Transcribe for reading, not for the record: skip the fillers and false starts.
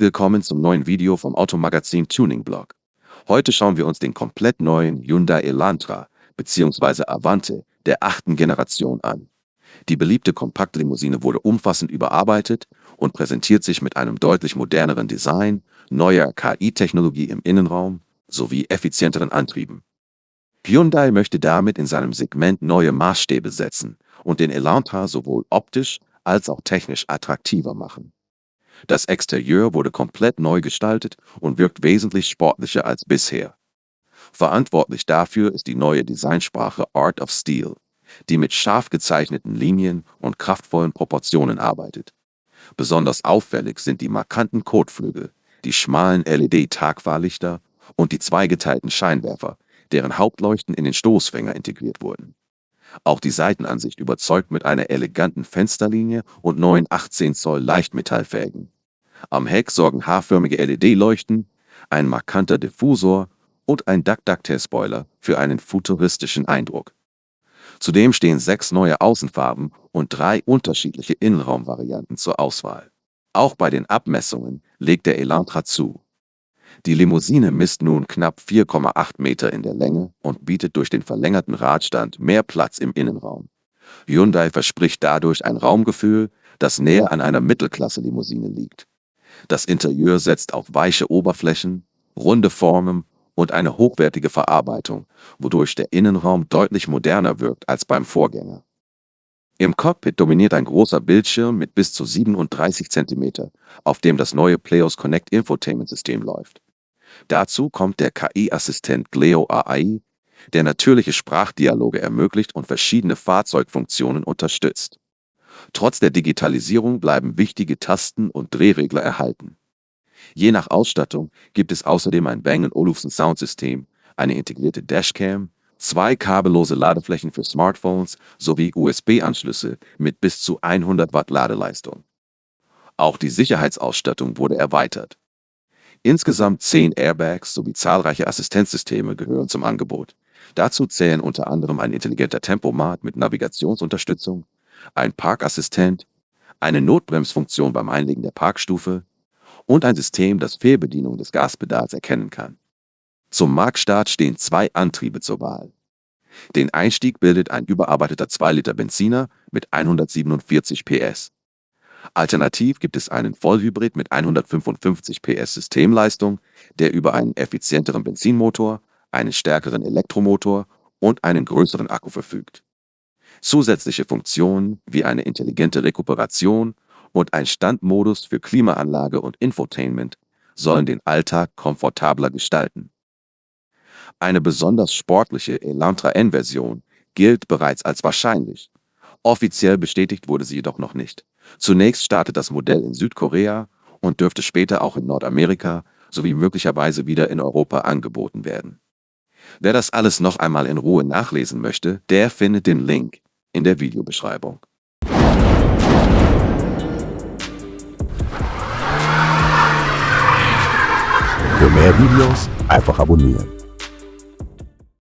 Willkommen zum neuen Video vom Automagazin Tuning Blog. Heute schauen wir uns den komplett neuen Hyundai Elantra bzw. Avante der 8. Generation an. Die beliebte Kompaktlimousine wurde umfassend überarbeitet und präsentiert sich mit einem deutlich moderneren Design, neuer KI-Technologie im Innenraum sowie effizienteren Antrieben. Hyundai möchte damit in seinem Segment neue Maßstäbe setzen und den Elantra sowohl optisch als auch technisch attraktiver machen. Das Exterieur wurde komplett neu gestaltet und wirkt wesentlich sportlicher als bisher. Verantwortlich dafür ist die neue Designsprache Art of Steel, die mit scharf gezeichneten Linien und kraftvollen Proportionen arbeitet. Besonders auffällig sind die markanten Kotflügel, die schmalen LED-Tagfahrlichter und die zweigeteilten Scheinwerfer, deren Hauptleuchten in den Stoßfänger integriert wurden. Auch die Seitenansicht überzeugt mit einer eleganten Fensterlinie und neuen 18 Zoll Leichtmetallfelgen. Am Heck sorgen haarförmige LED-Leuchten, ein markanter Diffusor und ein Duck-Duck-Spoiler für einen futuristischen Eindruck. Zudem stehen 6 neue Außenfarben und 3 unterschiedliche Innenraumvarianten zur Auswahl. Auch bei den Abmessungen legt der Elantra zu. Die Limousine misst nun knapp 4,8 Meter in der Länge und bietet durch den verlängerten Radstand mehr Platz im Innenraum. Hyundai verspricht dadurch ein Raumgefühl, das näher an einer Mittelklasse-Limousine liegt. Das Interieur setzt auf weiche Oberflächen, runde Formen und eine hochwertige Verarbeitung, wodurch der Innenraum deutlich moderner wirkt als beim Vorgänger. Im Cockpit dominiert ein großer Bildschirm mit bis zu 37 cm, auf dem das neue Playos Connect Infotainment-System läuft. Dazu kommt der KI-Assistent Gleo AI, der natürliche Sprachdialoge ermöglicht und verschiedene Fahrzeugfunktionen unterstützt. Trotz der Digitalisierung bleiben wichtige Tasten und Drehregler erhalten. Je nach Ausstattung gibt es außerdem ein Bang & Olufsen Soundsystem, eine integrierte Dashcam, 2 kabellose Ladeflächen für Smartphones sowie USB-Anschlüsse mit bis zu 100 Watt Ladeleistung. Auch die Sicherheitsausstattung wurde erweitert. Insgesamt 10 Airbags sowie zahlreiche Assistenzsysteme gehören zum Angebot. Dazu zählen unter anderem ein intelligenter Tempomat mit Navigationsunterstützung, ein Parkassistent, eine Notbremsfunktion beim Einlegen der Parkstufe und ein System, das Fehlbedienung des Gaspedals erkennen kann. Zum Marktstart stehen 2 Antriebe zur Wahl. Den Einstieg bildet ein überarbeiteter 2-Liter Benziner mit 147 PS. Alternativ gibt es einen Vollhybrid mit 155 PS Systemleistung, der über einen effizienteren Benzinmotor, einen stärkeren Elektromotor und einen größeren Akku verfügt. Zusätzliche Funktionen wie eine intelligente Rekuperation und ein Standmodus für Klimaanlage und Infotainment sollen den Alltag komfortabler gestalten. Eine besonders sportliche Elantra N-Version gilt bereits als wahrscheinlich. Offiziell bestätigt wurde sie jedoch noch nicht. Zunächst startet das Modell in Südkorea und dürfte später auch in Nordamerika sowie möglicherweise wieder in Europa angeboten werden. Wer das alles noch einmal in Ruhe nachlesen möchte, der findet den Link in der Videobeschreibung. Für mehr Videos einfach abonnieren.